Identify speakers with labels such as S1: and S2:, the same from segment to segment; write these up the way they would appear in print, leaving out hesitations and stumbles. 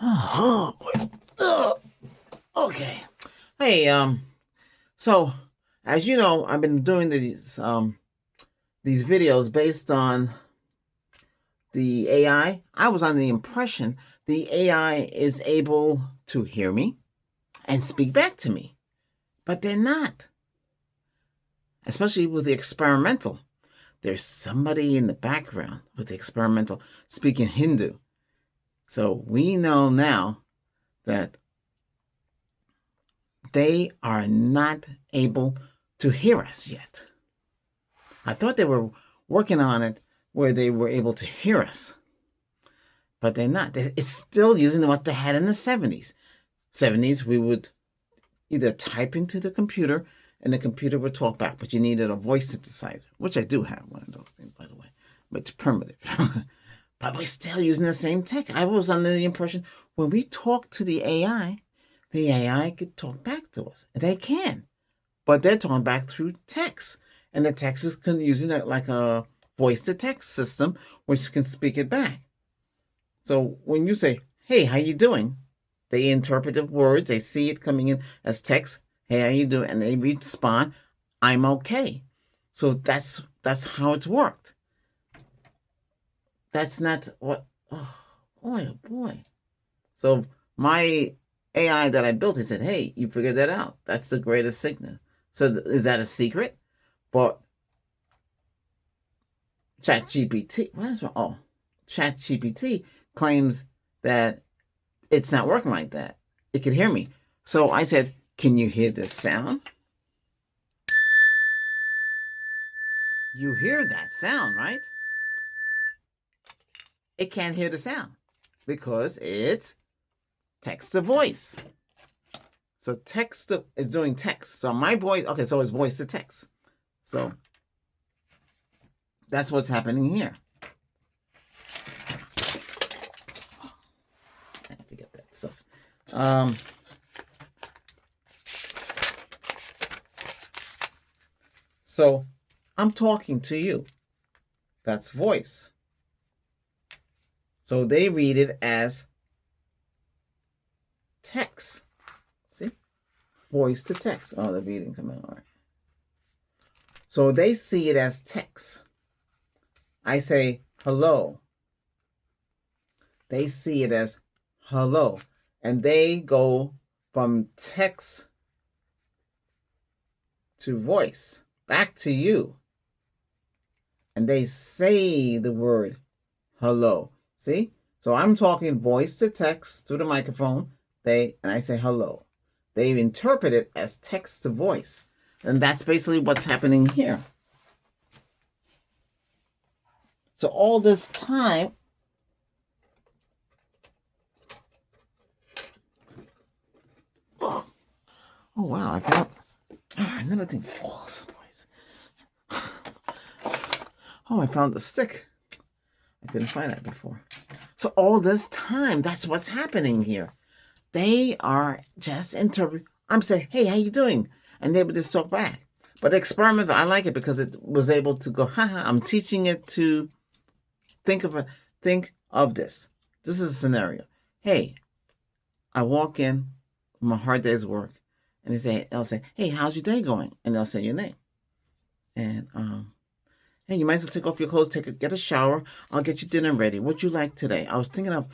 S1: Oh, boy. Okay. Hey, so as you know, I've been doing these videos based on the AI. I was under the impression the AI is able to hear me and speak back to me, but they're not. Especially with the experimental. There's somebody in the background with the experimental speaking Hindu. So we know now that they are not able to hear us yet. I thought they were working on it where they were able to hear us, but they're not. It's still using what they had in the 70s. 70s, we would either type into the computer and the computer would talk back, but you needed a voice synthesizer, which I do have one of those things, by the way, but it's primitive. But we're still using the same tech. I was under the impression when we talk to the AI could talk back to us. They can, but they're talking back through text. And the text is using it like a voice to text system, which can speak it back. So when you say, hey, how you doing? They interpret the words. They see it coming in as text. Hey, how you doing? And they respond, I'm okay. So that's how it's worked. That's not what, oh boy, oh boy. So my AI that I built, it said, hey, you figured that out. That's the greatest signal. So is that a secret? But ChatGPT, what is wrong? Oh, ChatGPT claims that it's not working like that. It can hear me. So I said, can you hear this sound? You hear that sound, right? It can't hear the sound because it's text to voice. So text is doing text. So my voice, okay, so it's voice to text. So that's what's happening here. I forget that stuff. So I'm talking to you. That's voice. So they read it as text. See? Voice to text. Oh, the reading coming on. So they see it as text. I say hello. They see it as hello. And they go from text to voice back to you. And they say the word hello. See? So I'm talking voice to text through the microphone. And I say hello. They interpret it as text to voice. And that's basically what's happening here. So all this time, oh wow, I found another thing falls. Oh, I found the stick. I couldn't find that before. So all this time, that's what's happening here. They are just interpreting. I'm saying, hey, how you doing? And they would just talk back. But the experiment, I like it because it was able to go, haha, I'm teaching it to think of this. This is a scenario. Hey, I walk in from a hard day's work, and they'll say, hey, how's your day going? And they'll say your name. And hey, you might as well take off your clothes, get a shower. I'll get you dinner ready. What'd you like today? I was thinking of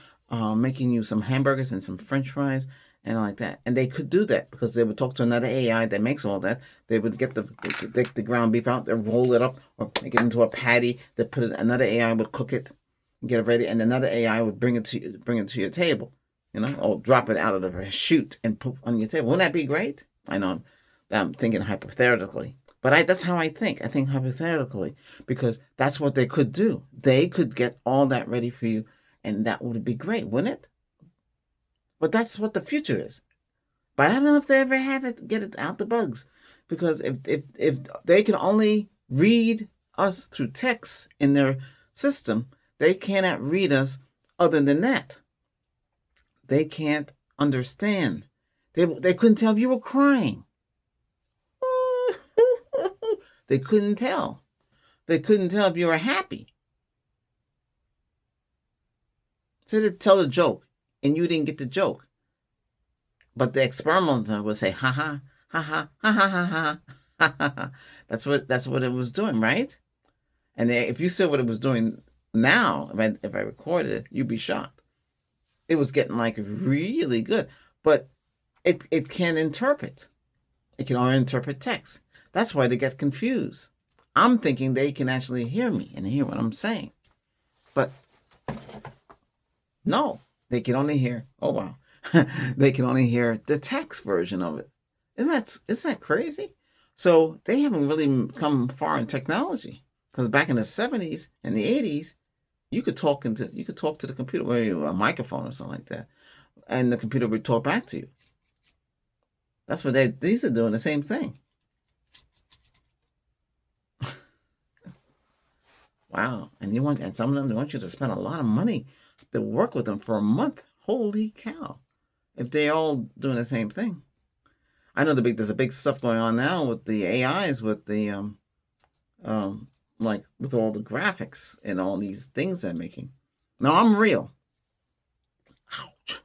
S1: making you some hamburgers and some French fries and like that. And they could do that because they would talk to another AI that makes all that. They would get the ground beef out, they roll it up, or make it into a patty. They put it. Another AI would cook it, and get it ready, and another AI would bring it to your table. Or drop it out of the chute and put on your table. Wouldn't that be great? I know I'm thinking hypothetically. But that's how I think. I think hypothetically because that's what they could do. They could get all that ready for you, and that would be great, wouldn't it? But that's what the future is. But I don't know if they ever get it out the bugs, because if they can only read us through text in their system, they cannot read us other than that. They can't understand. They couldn't tell if you were crying. They couldn't tell. They couldn't tell if you were happy. Say to tell a joke. and you didn't get the joke. But the experimenter would say, ha ha, ha ha, ha ha, ha ha, ha ha, ha. That's what it was doing, right? And if you saw what it was doing now, if I recorded it, you'd be shocked. It was getting like really good, but it can't interpret. It can only interpret text. That's why they get confused. I'm thinking they can actually hear me and hear what I'm saying, but no, they can only hear. Oh wow, they can only hear the text version of it. Isn't that crazy? So they haven't really come far in technology, because back in the 70s and the 80s, you could talk to the computer with a microphone or something like that, and the computer would talk back to you. That's what these are doing, the same thing. Wow. And some of them, they want you to spend a lot of money to work with them for a month. Holy cow. If they're all doing the same thing. I know there's a big stuff going on now with the AIs, with the like with all the graphics and all these things they're making. Now I'm real. Ouch.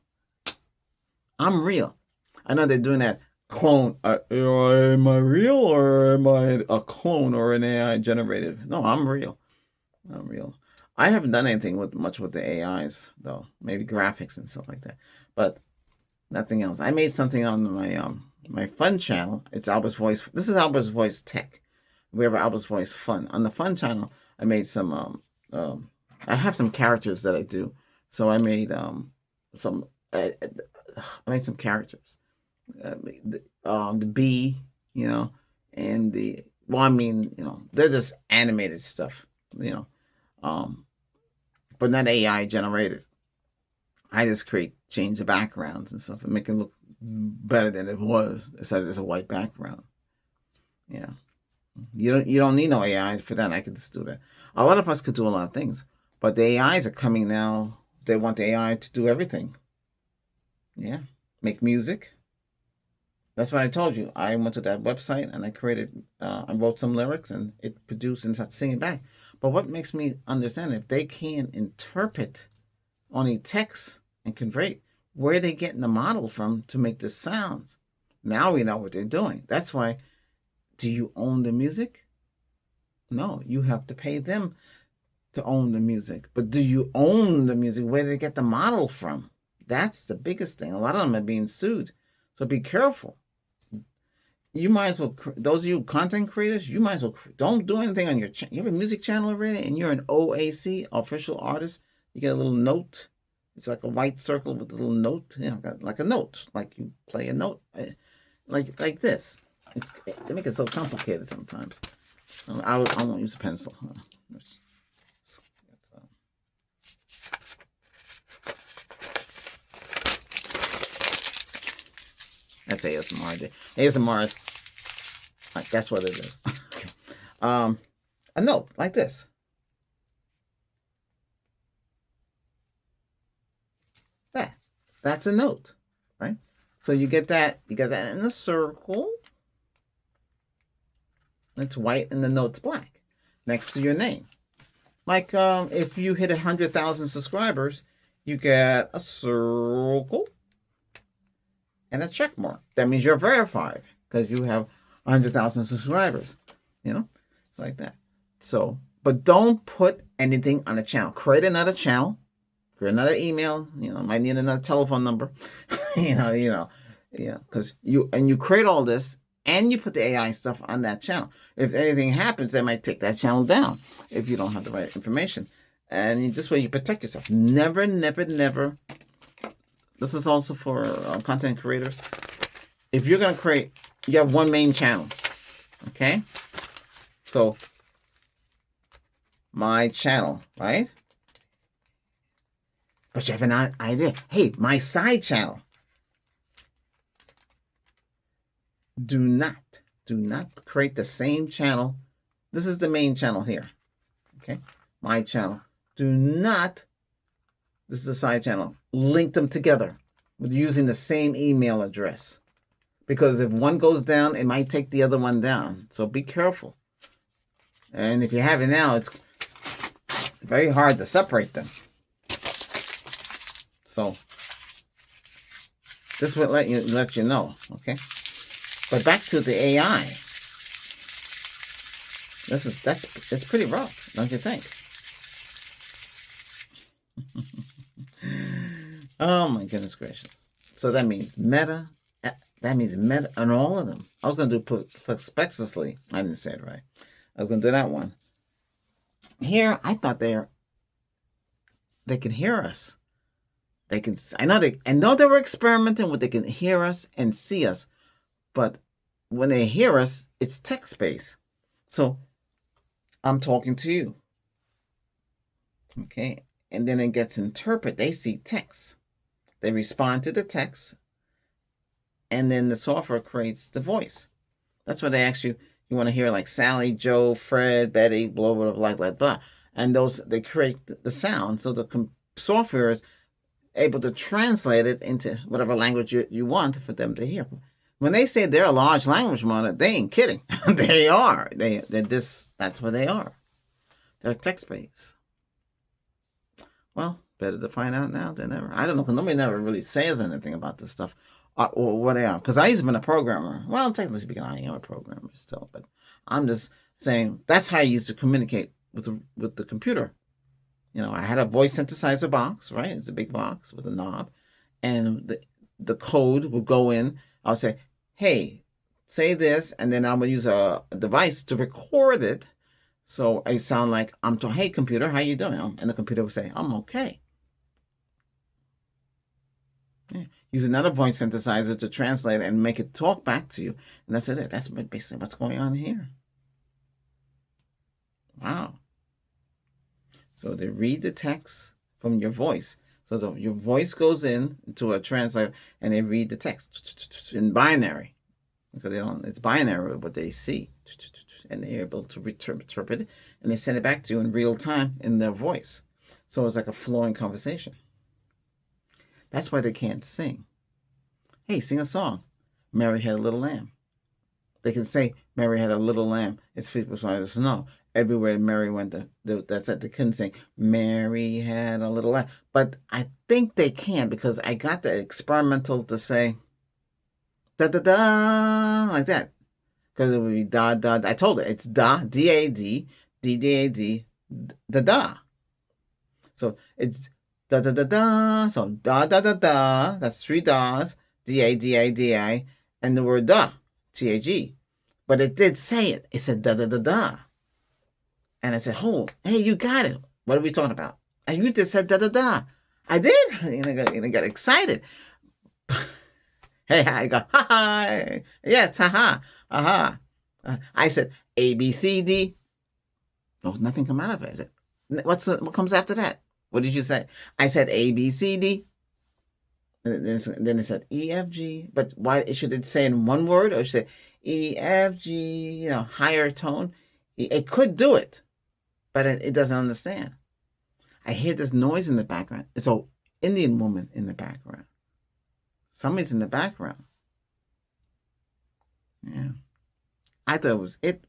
S1: I'm real. I know they're doing that clone. Am I real, or am I a clone or an AI generated? No, I'm real. I'm real. I haven't done anything much with the AIs though. Maybe graphics and stuff like that, but nothing else. I made something on my fun channel. It's Albert's Voice. This is Albert's Voice Tech. We have Albert's Voice Fun. On the fun channel, I made some. I have some characters that I do. So I made some. I made some characters. The bee, and they're just animated stuff, but not AI generated. I just change the backgrounds and stuff and make it look better than it was. It's a white background. Yeah, you don't need no AI for that. I could just do that. A lot of us could do a lot of things, but the AIs are coming now. They want the AI to do everything. Yeah, make music. That's what I told you. I went to that website and I wrote some lyrics and it produced and started singing back. But what makes me understand, if they can't interpret only text and convey, where are they getting the model from to make the sounds? Now we know what they're doing. That's why, do you own the music? No, you have to pay them to own the music. But do you own the music? Where do they get the model from? That's the biggest thing. A lot of them are being sued. So be careful. You might as well, those of you content creators, you might as well don't do anything on your channel. You have a music channel already and you're an OAC, official artist. You get a little note. It's like a white circle with a little note, like a note, like you play a note, like this. They make it so complicated sometimes. I won't use a pencil. That's ASMR. ASMR is like, that's what it is. Okay. A note like this. That's a note, right? So you get that in a circle. It's white and the note's black next to your name. Like if you hit 100,000 subscribers, you get a circle and a check mark. That means you're verified because you have 100,000 subscribers. It's like that. So, but don't put anything on a channel. Create another channel. Create another email. Might need another telephone number. Because you create all this and you put the AI stuff on that channel. If anything happens, they might take that channel down if you don't have the right information. And this way you protect yourself. Never, never, never. This is also for content creators. If you're going to create, you have one main channel. Okay? So, my channel, right? But you have an idea. Hey, my side channel. Do not create the same channel. This is the main channel here. Okay? My channel. This is the side channel. Link them together with using the same email address. Because if one goes down, it might take the other one down. So be careful. And if you have it now, it's very hard to separate them. So This will let you know, okay? But back to the AI. It's pretty rough, don't you think? Oh my goodness gracious. So that means Meta. That means Meta on all of them. I was going to do perspectively. I didn't say it right. I was going to do that one. Here, I thought they can hear us. They can. I know they were experimenting with they can hear us and see us, but when they hear us, it's text based. So I'm talking to you. Okay, and then it gets interpreted. They see text. They respond to the text, and then the software creates the voice. That's why they ask you. You want to hear like Sally, Joe, Fred, Betty, blah blah blah blah blah, and those they create the sound. So the software is able to translate it into whatever language you want for them to hear. When they say they're a large language model, they ain't kidding. They are. That's what they are. They're text based. Well, better to find out now than ever. I don't know, because nobody never really says anything about this stuff or what they are. Because I used to be a programmer. Well, technically speaking, I am a programmer still, but I'm just saying that's how I used to communicate with the computer. You know, I had a voice synthesizer box, right? It's a big box with a knob, and the code would go in. I'll say, "Hey, say this," and then I would use a device to record it. So I sound like I'm talking, "Hey, computer, how you doing?" And the computer would say, "I'm okay." Yeah. Use another voice synthesizer to translate and make it talk back to you. And that's it. That's basically what's going on here. Wow. So they read the text from your voice. So your voice goes into a translator and they read the text in binary. Because it's binary what they see. And they're able to interpret it, and they send it back to you in real time in their voice. So it's like a flowing conversation. That's why they can't sing. Hey, sing a song. Mary had a little lamb. They can say Mary had a little lamb. It's people trying to snow. Everywhere Mary went, that's it. They couldn't sing Mary had a little lamb. But I think they can, because I got the experimental to say da da da like that. Because it would be da da. I told it it's da, D-A-D, D-D-A-D, da da. So it's da da da da. So da da da da. That's 3 da's, D-A-D-A-D-I, and the word da, T-A-G. But it did say it. It said da da da da. And I said, "Oh, hey, you got it. What are we talking about?" And you just said da da da. I did. And I got excited. Hey, I go, ha ha. Yes, ha ha. Aha. I said A B C D. No, nothing come out of it. I said, what comes after that? What did you say? I said A B C D. And then it said E F G. But why should it say in one word, or should it say E F G? You know, higher tone. It could do it, but it doesn't understand. I hear this noise in the background. It's an Indian woman in the background. Somebody's in the background. Yeah. I thought it was it.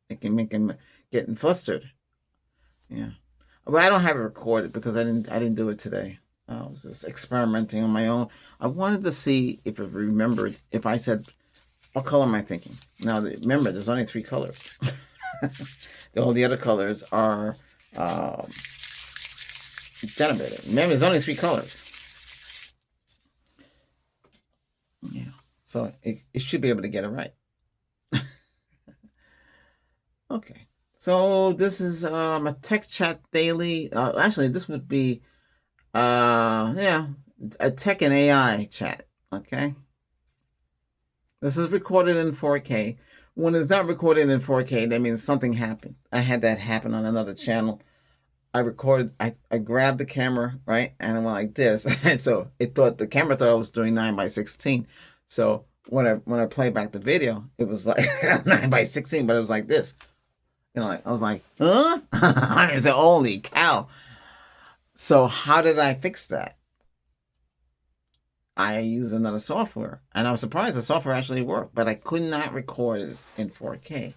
S1: It can make him getting flustered. Yeah. But I don't have it recorded because I didn't do it today. I was just experimenting on my own. I wanted to see if it remembered if I said, what color am I thinking? Now remember, there's only 3 colors. All the other colors are generated. Remember, there's only 3 colors. Yeah. So it should be able to get it right. Okay. So this is a Tech Chat Daily. Actually, this would be a tech and AI chat. Okay. This is recorded in 4K. When it's not recorded in 4K, that means something happened. I had that happen on another channel. I grabbed the camera, right? And I went like this. And so the camera thought I was doing 9:16. So when I played back the video, it was like 9:16, but it was like this. You know, I was like, huh? I said, holy cow. So how did I fix that? I used another software, and I was surprised the software actually worked, but I could not record it in 4K.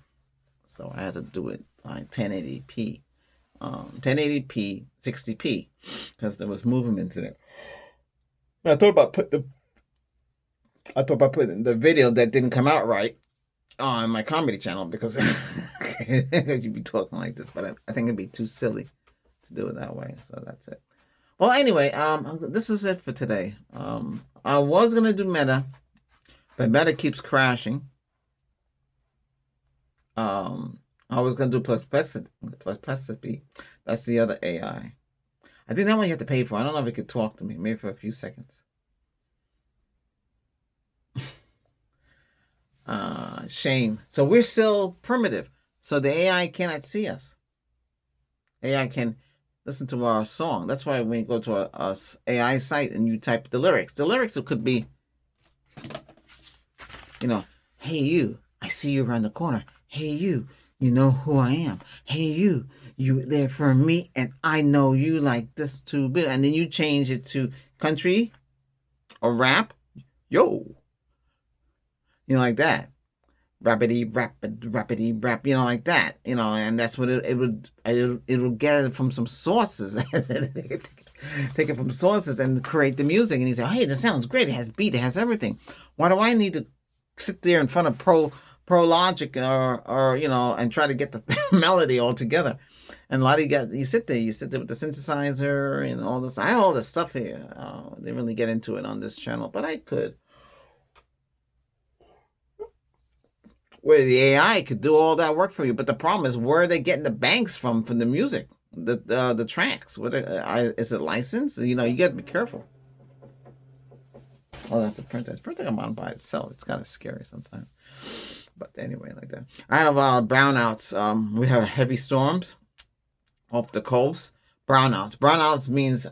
S1: So I had to do it like 1080p, 60p, because there was movement in it. I thought about putting I thought I put in the video that didn't come out right on my comedy channel because you'd be talking like this, but I think it'd be too silly to do it that way. So that's it. Well, anyway, this is it for today. I was gonna do Meta, but Meta keeps crashing. I was gonna do Perplexity. That's the other AI. I think that one you have to pay for. I don't know if it could talk to me, maybe for a few seconds. Shame. So we're still primitive. So the AI cannot see us. AI can listen to our song. That's why when you go to a AI site and you type the lyrics could be, hey you, I see you around the corner. Hey you, you know who I am. Hey you, you there for me, and I know you like this too. And then you change it to country or rap. Yo, like that. Rappity rap, like that, and that's what it'll get it from some sources. Take it from sources and create the music. And he said, hey, this sounds great. It has beat, it has everything. Why do I need to sit there in front of Pro Logic or and try to get the melody all together? And a lot of you sit there with the synthesizer and all this. I have all this stuff here. Didn't really get into it on this channel, but I could. Where the AI could do all that work for you, but the problem is, where are they getting the banks from the music, the tracks? Is it licensed? You got to be careful. Oh, that's a printer. It's printing them on by itself. It's kind of scary sometimes. But anyway, like that. I had a lot of brownouts. We have heavy storms off the coast. Brownouts. Brownouts means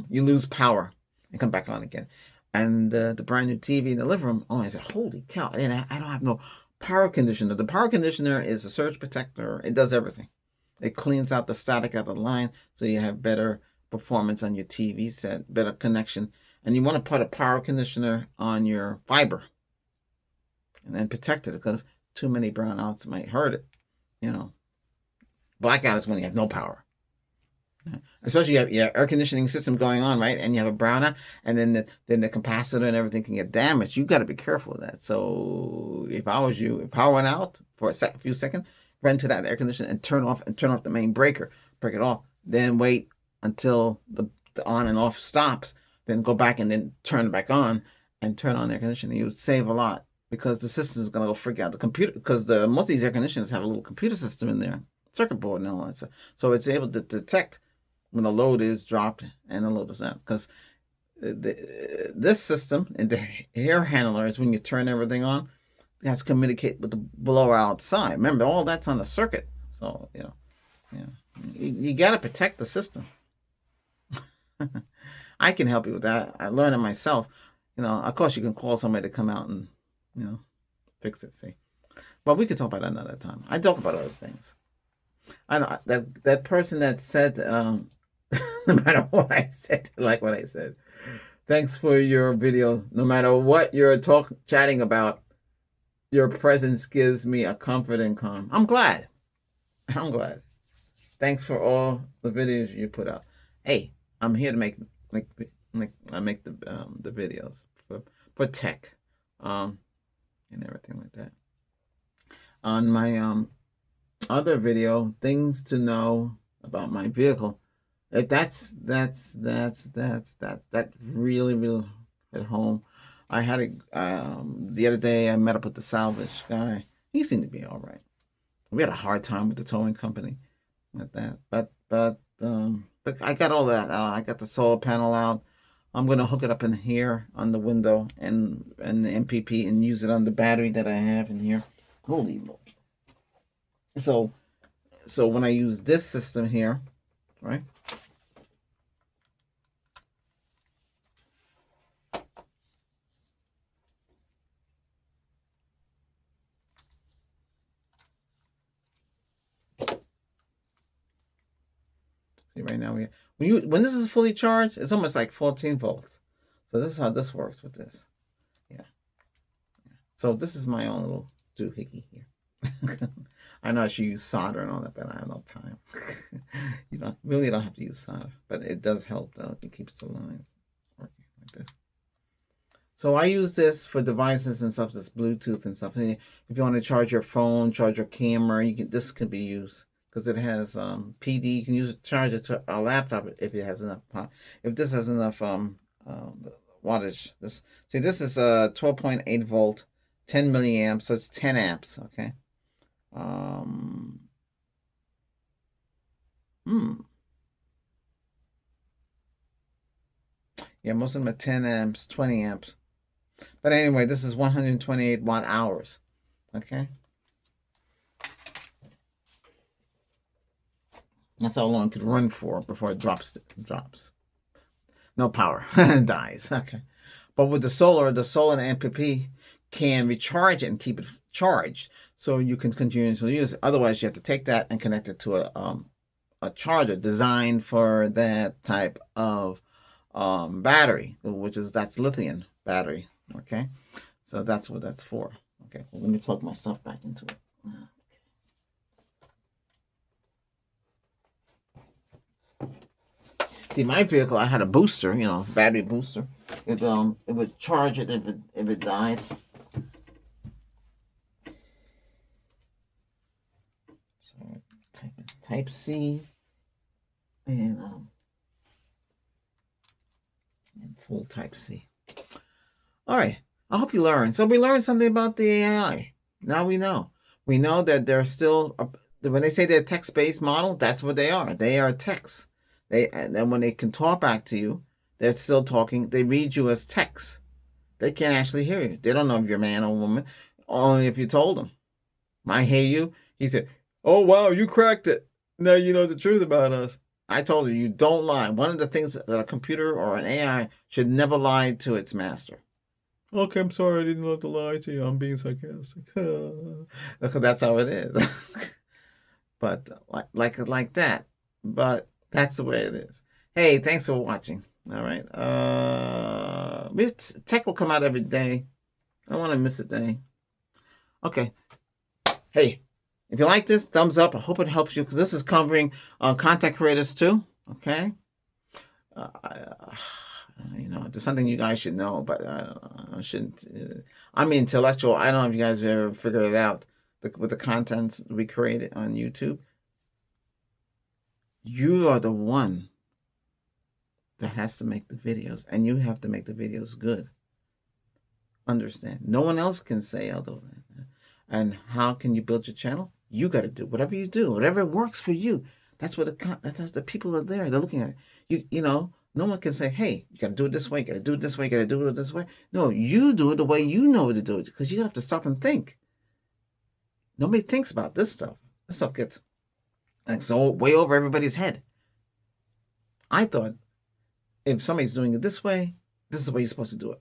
S1: you lose power and come back on again. And the brand new TV in the living room. Oh, I said, holy cow! I don't have no power conditioner. The power conditioner is a surge protector. It does everything. It cleans out the static out of the line, so you have better performance on your TV set, better connection. And you want to put a power conditioner on your fiber and then protect it, because too many brownouts might hurt it. Blackout is when you have no power. Especially you have your air conditioning system going on, right? And you have a brownout, and then the capacitor and everything can get damaged. You got to be careful with that. So if I was you, if power went out for a few seconds, run to that air conditioner and turn off the main breaker, break it off. Then wait until the on and off stops. Then go back and then turn it back on and turn on the air conditioning. You would save a lot, because the system is going to go freak out the computer, because most of these air conditioners have a little computer system in there, circuit board and all that stuff. So it's able to detect when the load is dropped and the load is not. Because this system and the air handler is when you turn everything on, it has to communicate with the blower outside. Remember, all that's on the circuit. So, you got to protect the system. I can help you with that. I learned it myself. Of course, you can call somebody to come out and, fix it, see. But we could talk about that another time. I talk about other things. I know that person that said, no matter what I said, like what I said, thanks for your video. No matter what you're chatting about, your presence gives me a comfort and calm. I'm glad. Thanks for all the videos you put out. Hey, I'm here to make the videos for tech, and everything like that. On my other video, things to know about my vehicle. That really hit home. I had the other day. I met up with the salvage guy. He seemed to be all right. We had a hard time with the towing company with that, but I got all that. I got the solar panel out. I'm gonna hook it up in here on the window and the MPP and use it on the battery that I have in here. Holy moly! So when I use this system here, right? See, right now when this is fully charged, it's almost like 14 volts. So this is how this works with this. Yeah. So this is my own little doohickey here. I know I should use solder and all that, but I have no time. You don't have to use solder, but it does help though. It keeps the line working like this. So I use this for devices and stuff that's Bluetooth and stuff. If you want to charge your phone, charge your camera, this could be used because it has PD. You can use it, charge it to a laptop if it has enough. If this has enough wattage. This is a 12.8 volt, 10 milliamps, so it's 10 amps. Okay. Yeah, most of them are 10 amps, 20 amps. But anyway, this is 128 watt hours. Okay. That's how long it could run for before it drops. No power. It dies. Okay. But with the solar and MPP can recharge it and keep it charged, so you can continuously use it. Otherwise, you have to take that and connect it to a charger designed for that type of battery, that's lithium battery. Okay, so that's what that's for. Okay, well, let me plug my stuff back into it. See, my vehicle, I had a booster, battery booster. It would charge it if it died. So type C and full type C. All right. I hope you learned. So we learned something about the AI. Now we know. We know that they're still, when they say they're a text-based model, that's what they are. They are text. And then when they can talk back to you, they're still talking. They read you as text. They can't actually hear you. They don't know if you're a man or woman, only if you told them. I hear you. He said, "Oh, wow, you cracked it. Now you know the truth about us." I told you don't lie. One of the things that a computer or an AI should never lie to its master. Okay, I'm sorry, I didn't want to lie to you. I'm being sarcastic. That's how it is. But like that. But that's the way it is. Hey, thanks for watching. All right. Tech will come out every day. I don't want to miss a day. Okay. Hey, if you like this, thumbs up. I hope it helps you because this is covering content creators too. Okay. There's something you guys should know, but I shouldn't. I'm intellectual. I don't know if you guys have ever figured it out with the contents we created on YouTube. You are the one that has to make the videos, and you have to make the videos good. Understand? No one else can say other than that. And how can you build your channel? You got to do whatever you do, whatever works for you. That's what the people are there. They're looking at you. No one can say, "Hey, you got to do it this way. You got to do it this way. You got to do it this way." No, you do it the way you know to do it because you have to stop and think. Nobody thinks about this stuff. This stuff gets so way over everybody's head. I thought if somebody's doing it this way, this is the way you're supposed to do it.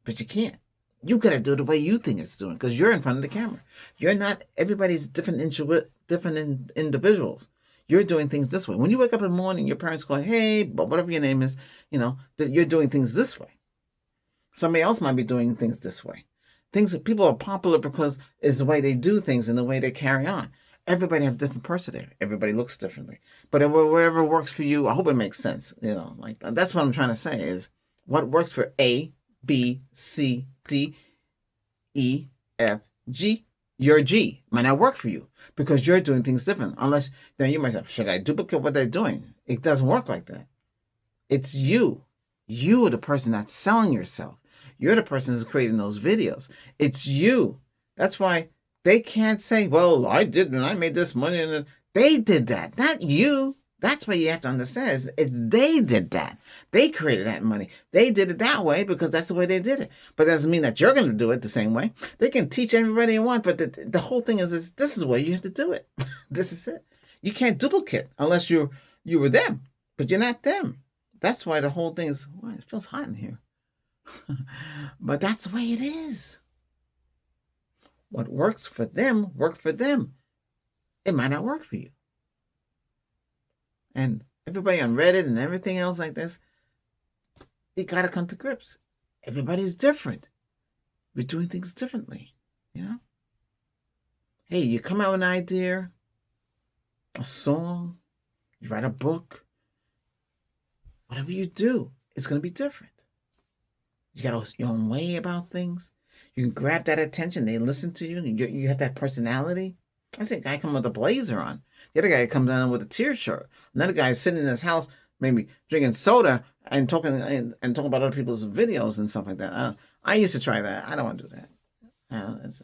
S1: But you can't. You got to do it the way you think it's doing because you're in front of the camera. You're not, everybody's different individuals. You're doing things this way. When you wake up in the morning, your parents going, "Hey," but whatever your name is, that you're doing things this way. Somebody else might be doing things this way. People are popular because it's the way they do things and the way they carry on. Everybody have different personality. Everybody looks differently. But wherever works for you, I hope it makes sense. Like that's what I'm trying to say is what works for A, B, C, D, E, F, G. Your G might not work for you because you're doing things different. Unless then you might say, "Should I duplicate what they're doing?" It doesn't work like that. It's you. You are the person that's selling yourself. You're the person that's creating those videos. It's you. That's why they can't say, "Well, I did and I made this money," and they did that, not you. That's what you have to understand. They did that. They created that money. They did it that way because that's the way they did it. But that doesn't mean that you're going to do it the same way. They can teach everybody they want, but the whole thing is this is the way you have to do it. This is it. You can't duplicate unless you were them, but you're not them. That's why the whole thing is, it feels hot in here. But that's the way it is. What works for them, work for them. It might not work for you. And everybody on Reddit and everything else like this, you got to come to grips. Everybody's different. We're doing things differently, Hey, you come out with an idea, a song, you write a book, whatever you do, it's going to be different. You got your own way about things. You can grab that attention. They listen to you. You have that personality. I see a guy come with a blazer on. The other guy comes down with a t-shirt. Another guy is sitting in his house, maybe drinking soda and talking about other people's videos and stuff like that. I used to try that. I don't want to do that.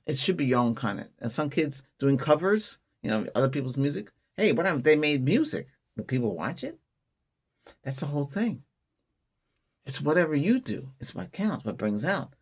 S1: It should be your own content. And some kids doing covers, other people's music. Hey, what if they made music? Will people watch it? That's the whole thing. It's whatever you do. It's what counts, what brings out.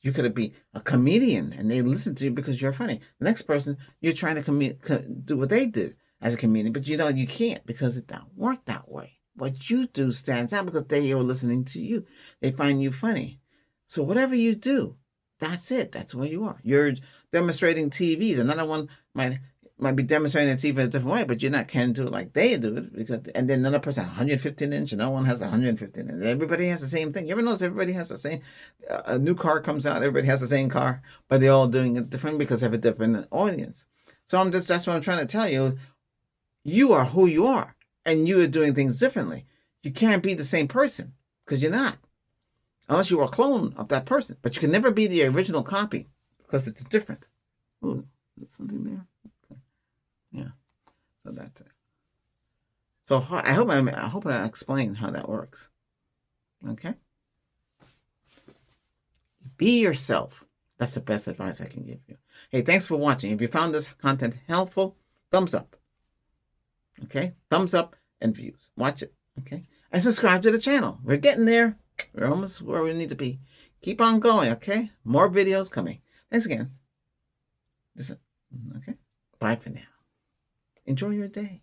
S1: You could be a comedian and they listen to you because you're funny. The next person, you're trying to do what they did as a comedian, but you can't because it don't work that way. What you do stands out because they are listening to you. They find you funny. So whatever you do, that's it. That's where you are. You're demonstrating TVs. Another one might be demonstrating a TV in a different way, but can't do it like they do it and then another person 115-inch, and no one has 115-inch. Everybody has the same thing. You ever notice everybody has the same? A new car comes out, everybody has the same car, but they're all doing it different because they have a different audience. So that's what I'm trying to tell you. You are who you are, and you are doing things differently. You can't be the same person because you're not, unless you are a clone of that person. But you can never be the original copy because it's different. Ooh, is something there? Yeah, so that's it. So I hope I explained how that works. Okay? Be yourself. That's the best advice I can give you. Hey, thanks for watching. If you found this content helpful, thumbs up. Okay? Thumbs up and views. Watch it. Okay? And subscribe to the channel. We're getting there. We're almost where we need to be. Keep on going, okay? More videos coming. Thanks again. Listen. Okay? Bye for now. Enjoy your day.